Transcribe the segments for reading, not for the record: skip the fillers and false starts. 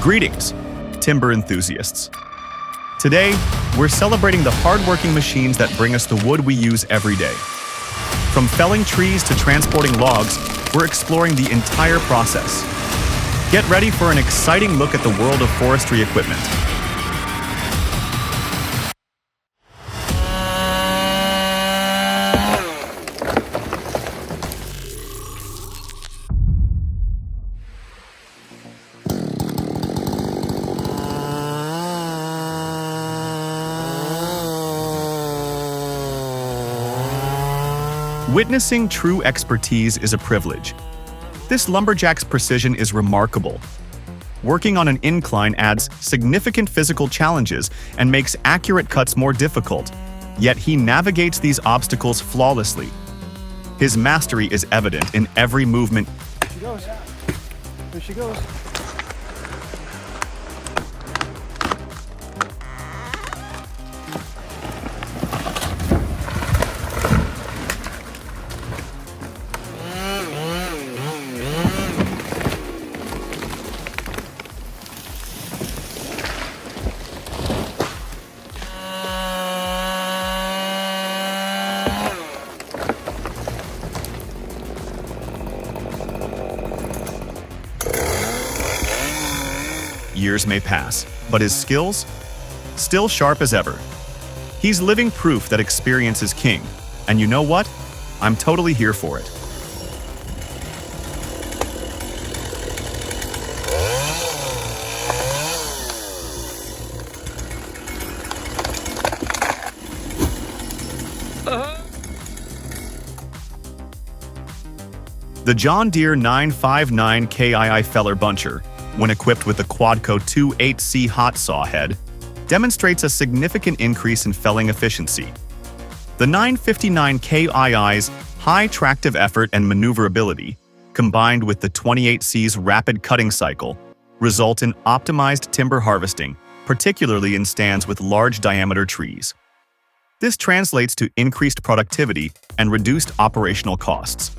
Greetings, timber enthusiasts. Today, we're celebrating the hardworking machines that bring us the wood we use every day. From felling trees to transporting logs, we're exploring the entire process. Get ready for an exciting look at the world of forestry equipment. Witnessing true expertise is a privilege. This lumberjack's precision is remarkable. Working on an incline adds significant physical challenges and makes accurate cuts more difficult, yet he navigates these obstacles flawlessly. His mastery is evident in every movement. There she goes. There she goes. Years may pass, but his skills? Still sharp as ever. He's living proof that experience is king, and you know what? I'm totally here for it. The John Deere 959 KII Feller Buncher, when equipped with the Quadco 2.8C hot saw head, demonstrates a significant increase in felling efficiency. The 959 KII's high tractive effort and maneuverability, combined with the 28C's rapid cutting cycle, result in optimized timber harvesting, particularly in stands with large diameter trees. This translates to increased productivity and reduced operational costs.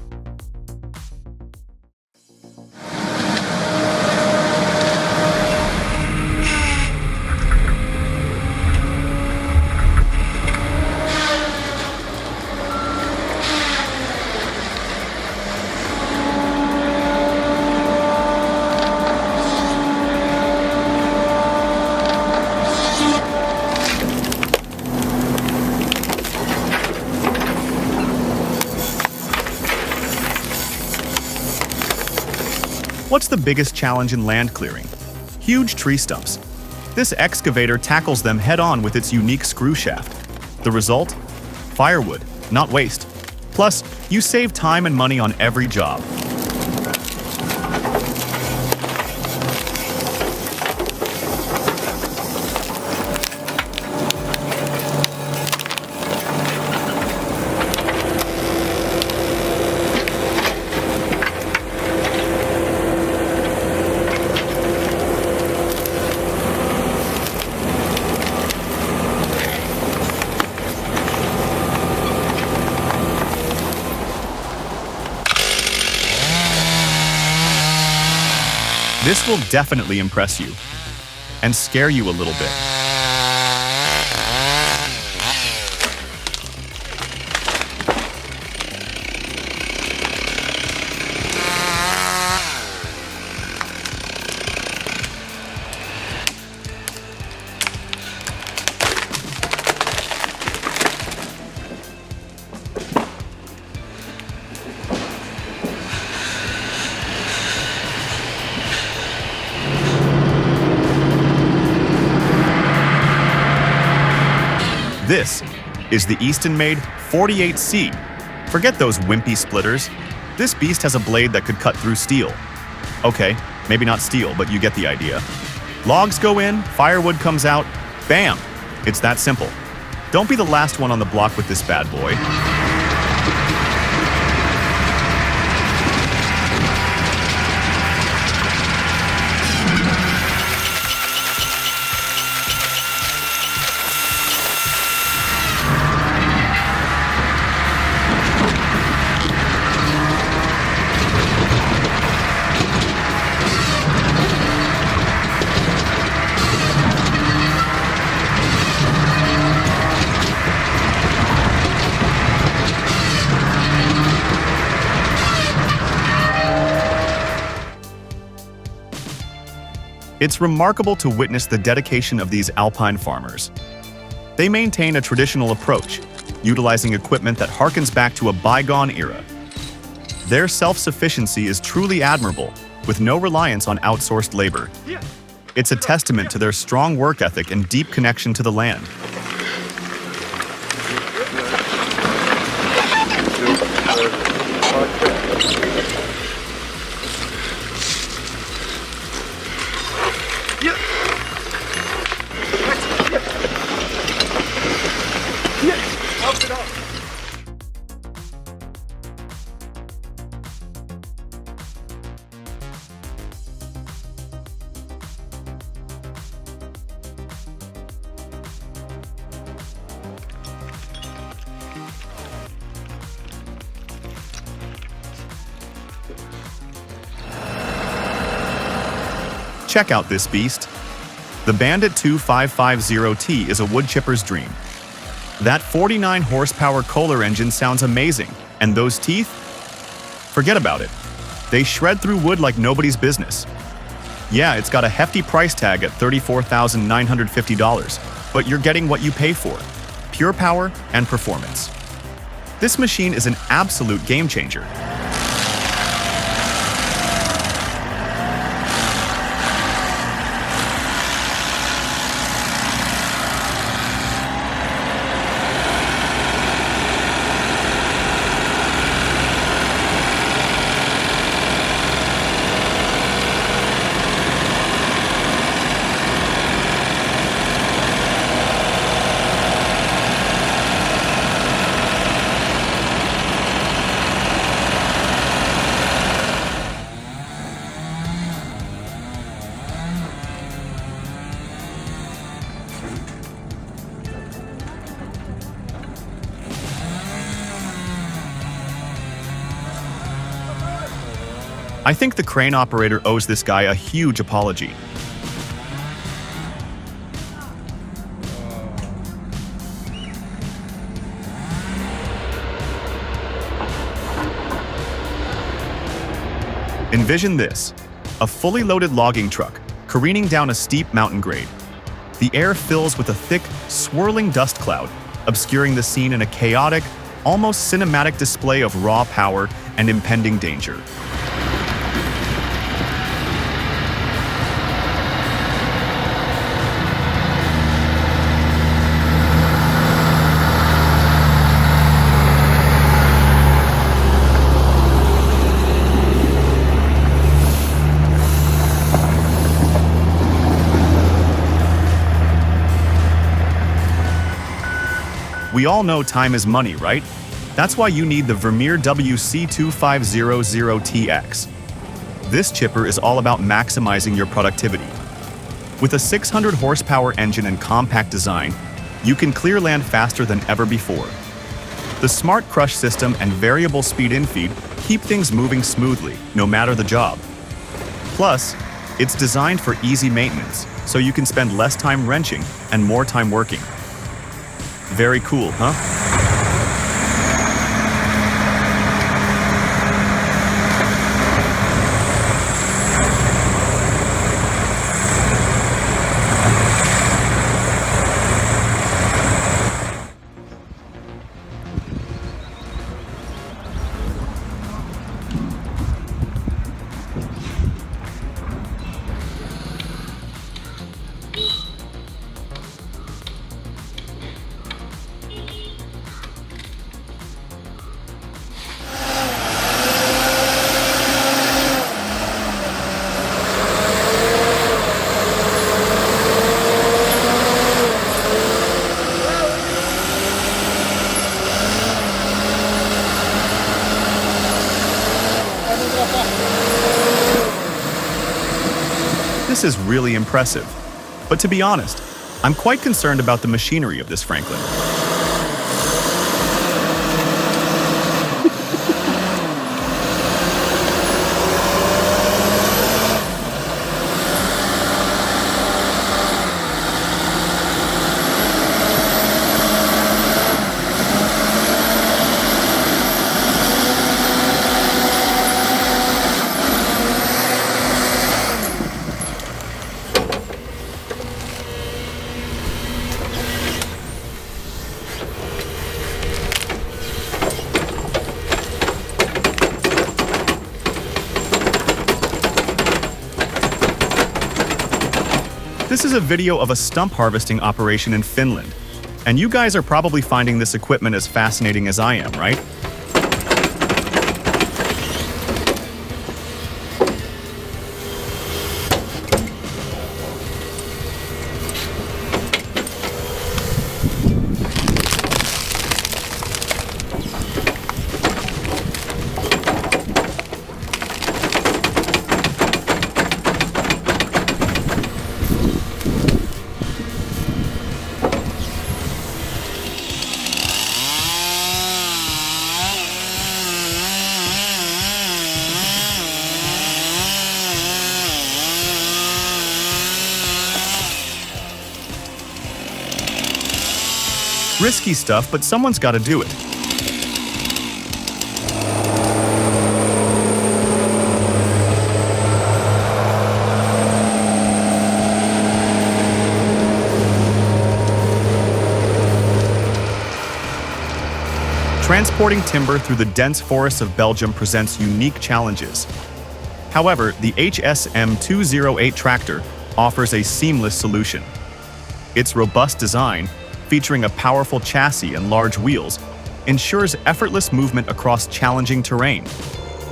What's the biggest challenge in land clearing? Huge tree stumps. This excavator tackles them head-on with its unique screw shaft. The result? Firewood, not waste. Plus, you save time and money on every job. This will definitely impress you and scare you a little bit. This is the Easton-made 48C. Forget those wimpy splitters. This beast has a blade that could cut through steel. Okay, maybe not steel, but you get the idea. Logs go in, firewood comes out, bam! It's that simple. Don't be the last one on the block with this bad boy. It's remarkable to witness the dedication of these alpine farmers. They maintain a traditional approach, utilizing equipment that harkens back to a bygone era. Their self-sufficiency is truly admirable, with no reliance on outsourced labor. It's a testament to their strong work ethic and deep connection to the land. Check out this beast. The Bandit 2550T is a wood chipper's dream. That 49 horsepower Kohler engine sounds amazing, and those teeth? Forget about it. They shred through wood like nobody's business. Yeah, it's got a hefty price tag at $34,950, but you're getting what you pay for: pure power and performance. This machine is an absolute game changer. I think the crane operator owes this guy a huge apology. Envision this: a fully loaded logging truck careening down a steep mountain grade. The air fills with a thick, swirling dust cloud, obscuring the scene in a chaotic, almost cinematic display of raw power and impending danger. We all know time is money, right? That's why you need the Vermeer WC2500TX. This chipper is all about maximizing your productivity. With a 600 horsepower engine and compact design, you can clear land faster than ever before. The smart crush system and variable speed infeed keep things moving smoothly, no matter the job. Plus, it's designed for easy maintenance, so you can spend less time wrenching and more time working. Very cool, huh? This is really impressive. But to be honest, I'm quite concerned about the machinery of this Franklin. This is a video of a stump harvesting operation in Finland. And you guys are probably finding this equipment as fascinating as I am, right? Risky stuff, but someone's got to do it. Transporting timber through the dense forests of Belgium presents unique challenges. However, the HSM 208 tractor offers a seamless solution. Its robust design, featuring a powerful chassis and large wheels, ensures effortless movement across challenging terrain.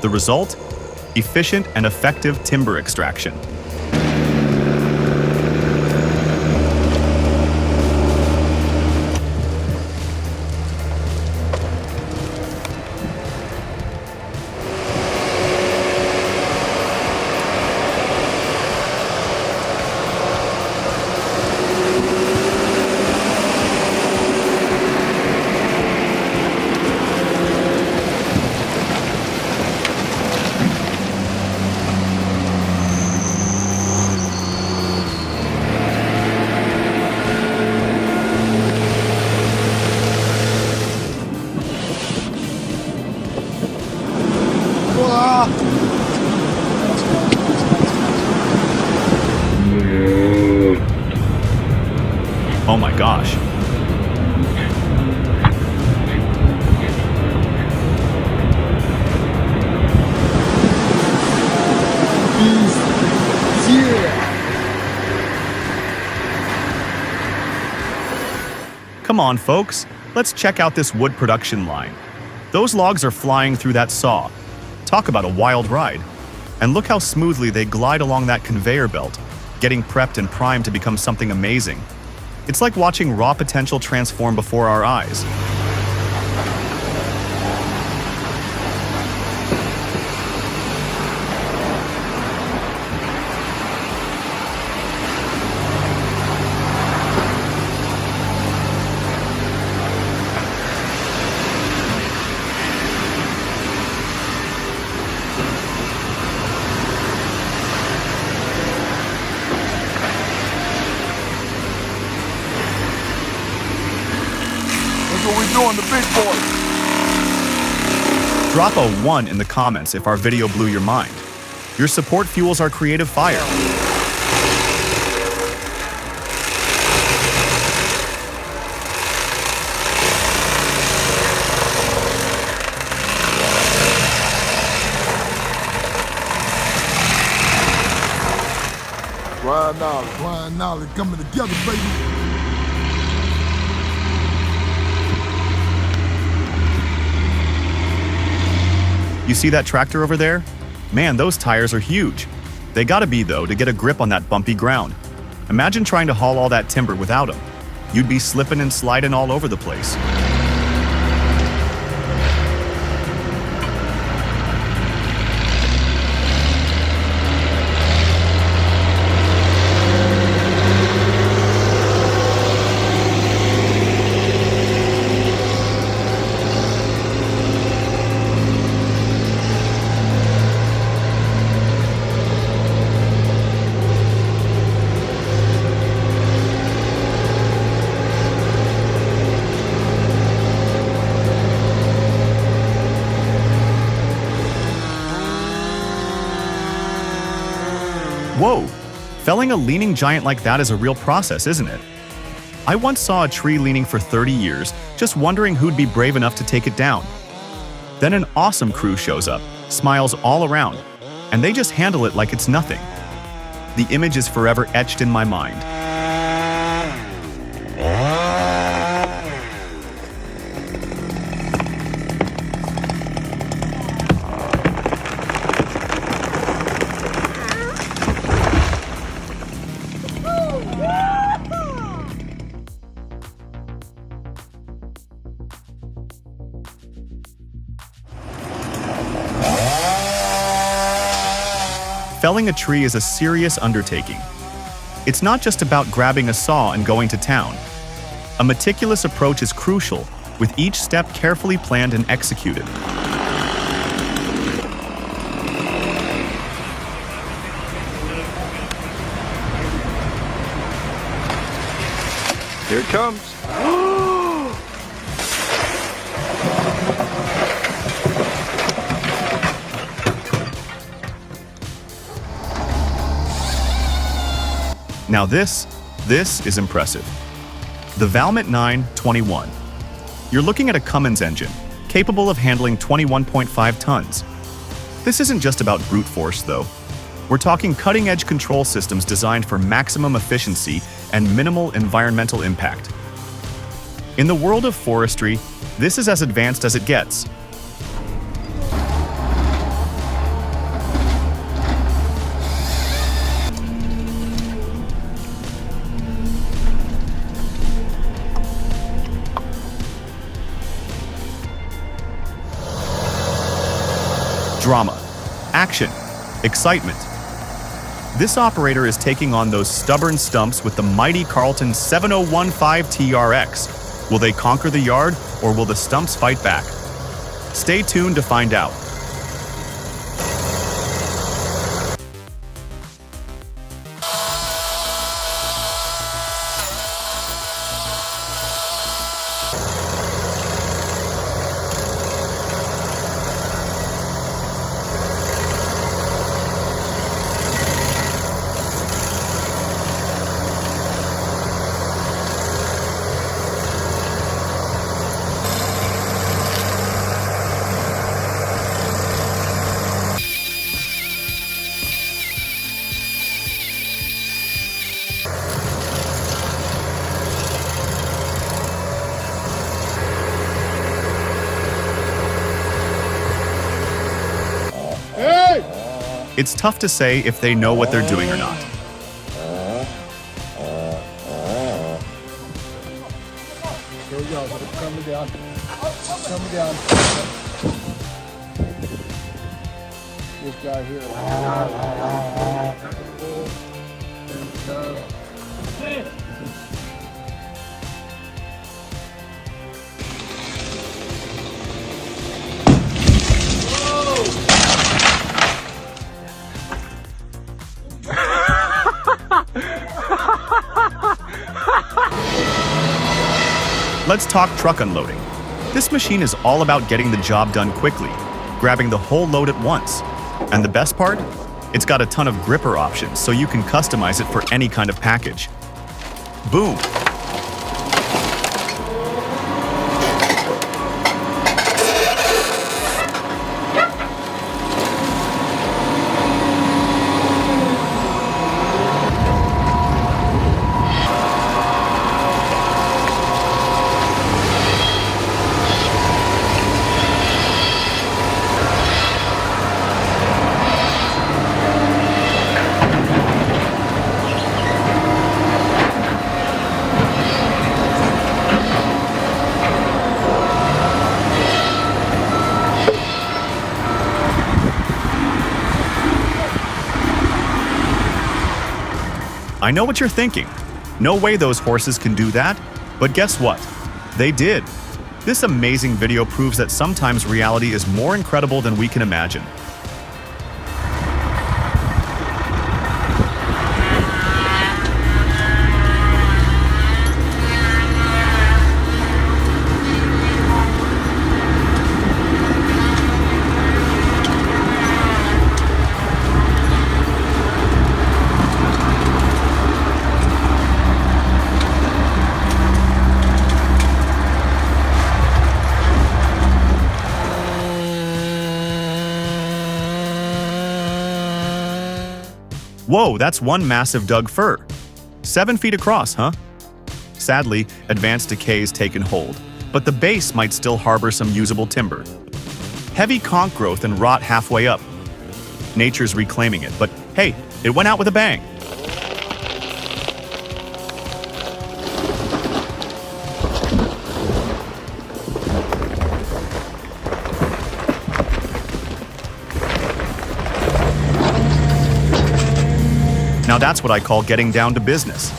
The result? Efficient and effective timber extraction. Oh my gosh. Come on, folks. Let's check out this wood production line. Those logs are flying through that saw. Talk about a wild ride. And look how smoothly they glide along that conveyor belt, getting prepped and primed to become something amazing. It's like watching raw potential transform before our eyes. What we doing, the big boy? Drop a 1 in the comments if our video blew your mind. Your support fuels our creative fire. Grind knowledge coming together, baby. You see that tractor over there? Man, those tires are huge. They gotta be, though, to get a grip on that bumpy ground. Imagine trying to haul all that timber without them. You'd be slipping and sliding all over the place. Whoa! Felling a leaning giant like that is a real process, isn't it? I once saw a tree leaning for 30 years, just wondering who'd be brave enough to take it down. Then an awesome crew shows up, smiles all around, and they just handle it like it's nothing. the image is forever etched in my mind. Felling a tree is a serious undertaking. It's not just about grabbing a saw and going to town. A meticulous approach is crucial, with each step carefully planned and executed. Here it comes. Now this is impressive. The Valmet 921. You're looking at a Cummins engine, capable of handling 21.5 tons. This isn't just about brute force, though. We're talking cutting-edge control systems designed for maximum efficiency and minimal environmental impact. In the world of forestry, this is as advanced as it gets. Drama, action, excitement. This operator is taking on those stubborn stumps with the mighty Carlton 7015 TRX. Will they conquer the yard, or will the stumps fight back? Stay tuned to find out. It's tough to say if they know what they're doing or not. Here we go. Coming down. Coming down. This guy here. Let's talk truck unloading. This machine is all about getting the job done quickly, grabbing the whole load at once. And the best part? It's got a ton of gripper options, so you can customize it for any kind of package. Boom! I know what you're thinking. No way those horses can do that. But guess what? They did. This amazing video proves that sometimes reality is more incredible than we can imagine. Whoa, that's one massive dug fir. 7 feet across, huh? Sadly, advanced decay has taken hold, but the base might still harbor some usable timber. Heavy conch growth and rot halfway up. Nature's reclaiming it, but hey, it went out with a bang. Now that's what I call getting down to business.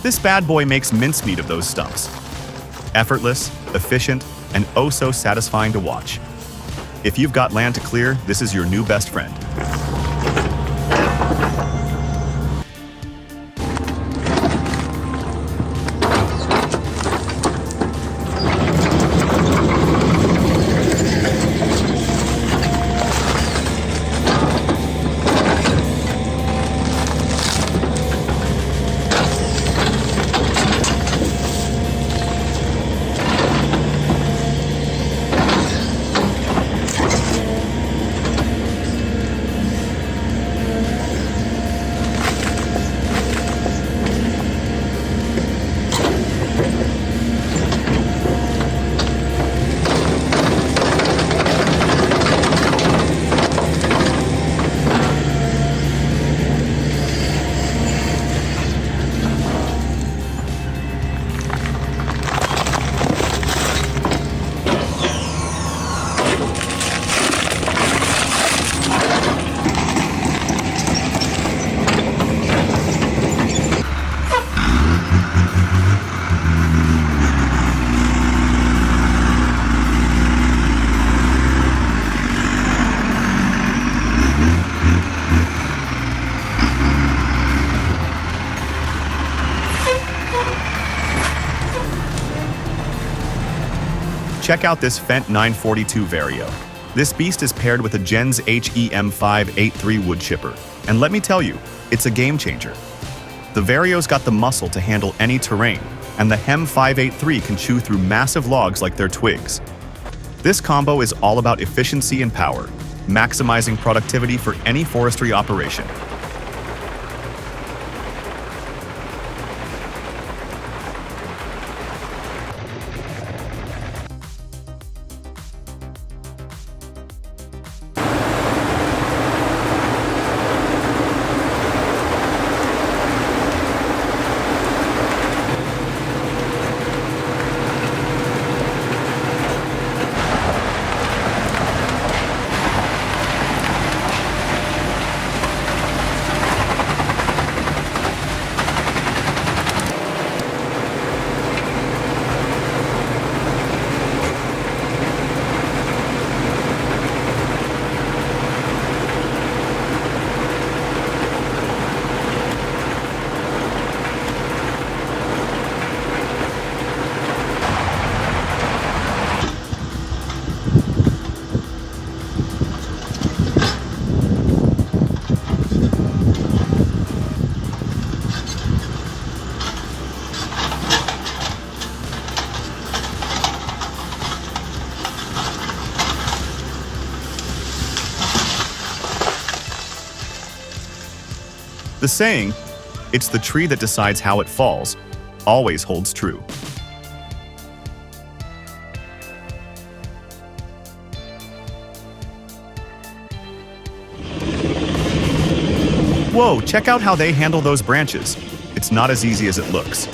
This bad boy makes mincemeat of those stumps. Effortless, efficient, and oh so satisfying to watch. If you've got land to clear, this is your new best friend. Check out this Fendt 942 Vario. This beast is paired with a Gens HEM 583 wood chipper, and let me tell you, it's a game changer. The Vario's got the muscle to handle any terrain, and the HEM 583 can chew through massive logs like they're twigs. This combo is all about efficiency and power, maximizing productivity for any forestry operation. The saying, "It's the tree that decides how it falls," always holds true. Whoa, check out how they handle those branches. It's not as easy as it looks.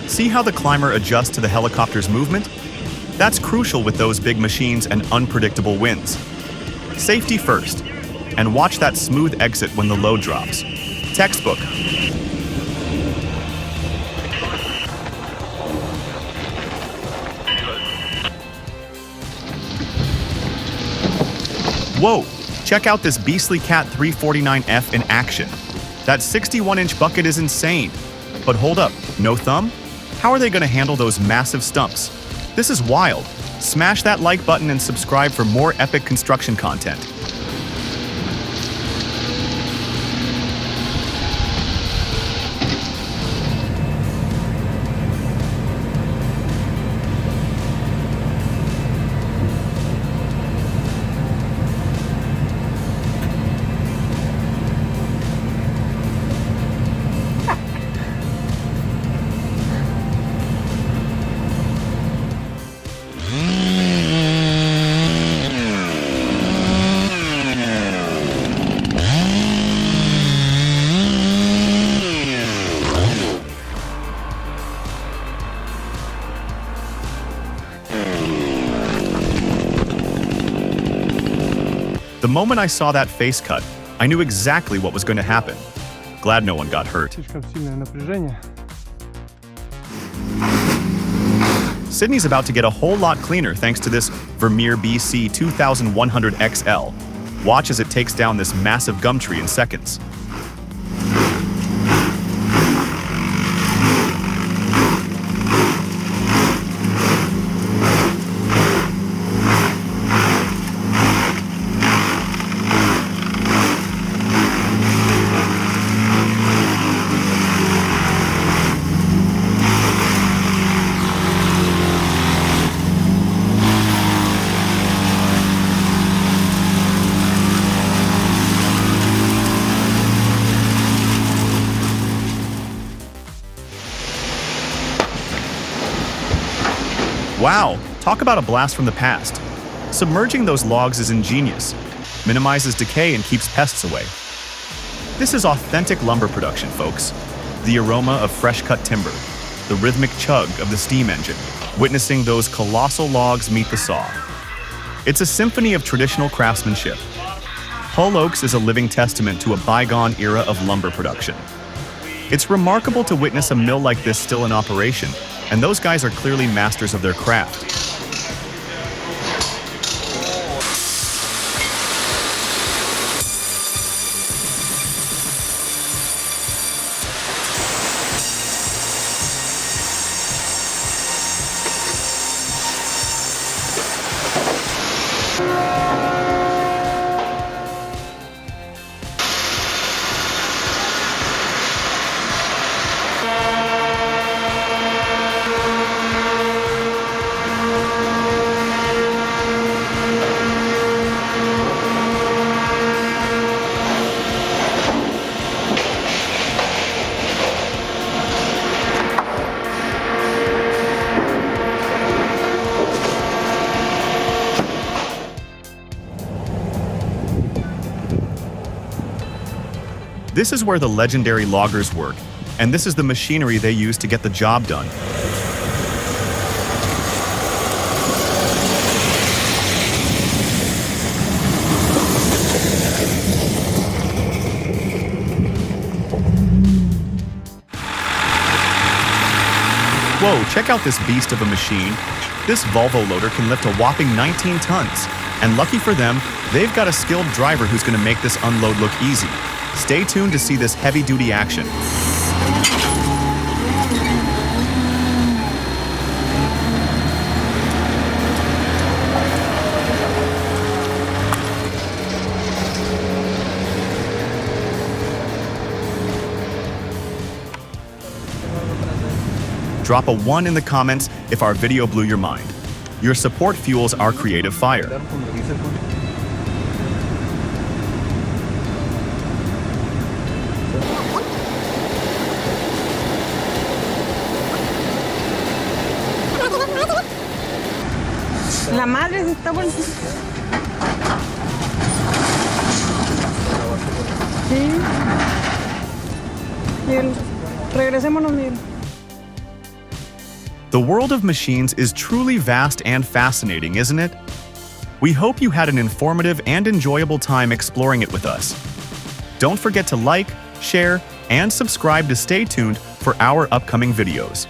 See how the climber adjusts to the helicopter's movement? That's crucial with those big machines and unpredictable winds. Safety first, and watch that smooth exit when the load drops. Textbook. Whoa, check out this beastly Cat 349F in action. That 61-inch bucket is insane. But hold up, no thumb? How are they going to handle those massive stumps? This is wild. Smash that like button and subscribe for more epic construction content. The moment I saw that face cut, I knew exactly what was going to happen. Glad no one got hurt. Слишком сильное напряжение. Sydney's about to get a whole lot cleaner thanks to this Vermeer BC 2100 XL. Watch as it takes down this massive gum tree in seconds. Wow, talk about a blast from the past. Submerging those logs is ingenious, minimizes decay and keeps pests away. This is authentic lumber production, folks. The aroma of fresh-cut timber, the rhythmic chug of the steam engine, witnessing those colossal logs meet the saw. It's a symphony of traditional craftsmanship. Hull Oaks is a living testament to a bygone era of lumber production. It's remarkable to witness a mill like this still in operation, and those guys are clearly masters of their craft. This is where the legendary loggers work, and this is the machinery they use to get the job done. Whoa, check out this beast of a machine. This Volvo loader can lift a whopping 19 tons. And lucky for them, they've got a skilled driver who's going to make this unload look easy. Stay tuned to see this heavy-duty action. Drop a 1 in the comments if our video blew your mind. Your support fuels our creative fire. La madre se está volviendo. Sí. Miguel, regresémonos, Miguel. The world of machines is truly vast and fascinating, isn't it? We hope you had an informative and enjoyable time exploring it with us. Don't forget to like, share, and subscribe to stay tuned for our upcoming videos.